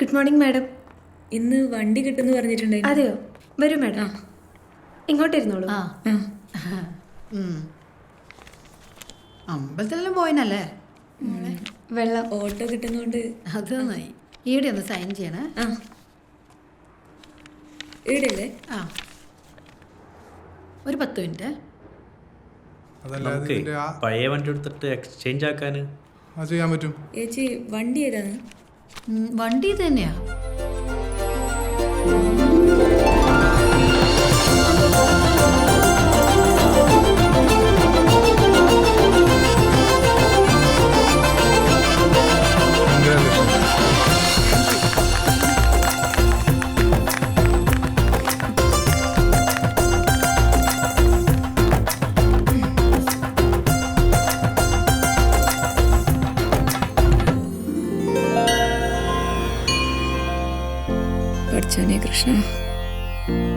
Good morning madam. ഇന്ന് വണ്ടി കിട്ടുമെന്ന് പറഞ്ഞിട്ടുണ്ടായിരുന്നു. അതെയോ? വരൂ മാഡം. ഇങ്ങോട്ടിരുന്നോളൂ. അമ്പലത്തിലെല്ലാം പോയിനല്ലേ? വെള്ളം. ഓട്ടോ കിട്ടുന്നോണ്ട് അത് നന്നായി. ഈടെ ഒന്ന് സൈൻ ചെയ്യണേ. ഈടല്ലേ? ആ, ഒരു 10 മിനിറ്റ്. നമുക്ക് പഴയ വണ്ടി എടുത്തിട്ട് എക്സ്ചേഞ്ച് ആക്കാൻ ചെയ്യാൻ പറ്റും. ചേച്ചി വണ്ടി ഏതാണ്? വണ്ടി ഇത് തന്നെയാ. പഠിച്ചോനെ കൃഷ്ണ.